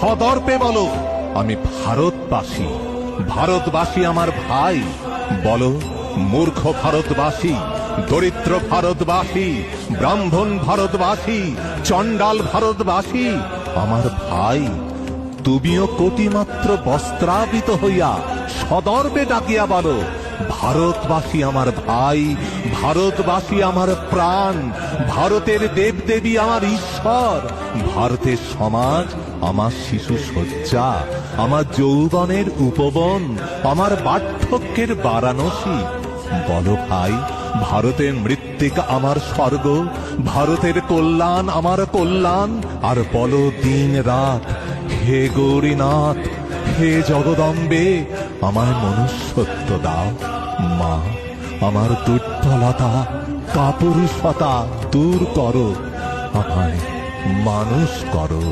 সদর্পে বলো আমি ভারতবাসী। ভারতবাসী আমার ভাই। বলো মূর্খ ভারতবাসী, দরিদ্র ভারতবাসী, ব্রাহ্মণ ভারতবাসী, চণ্ডাল ভারতবাসী আমার ভাই। তুমিও কোটিমাত্র বস্ত্রাবৃত হইয়া সদর্পে ডাকিয়া বলো ভারতবাসী আমার ভাই, ভারতবাসী আমার প্রাণ, ভারতের দেবদেবী আমার ঈশ্বর, ভারতের সমাজ আমার শিশু শয্যা, আমার যৌবনের উপবন, আমার বার্ধক্যের বারাণসী। বলো ভাই ভারতের মৃত্তিকা আমার স্বর্গ, ভারতের কল্যাণ আমার কল্যাণ। আর বলো দিন রাত হে গৌরীনাথ, হে জগদম্বে আমায় মনুষ্যত্ব দাও। মা আমার দুর্বলতা কাপুরুষতা দূর করো, আমায় মানুষ করো।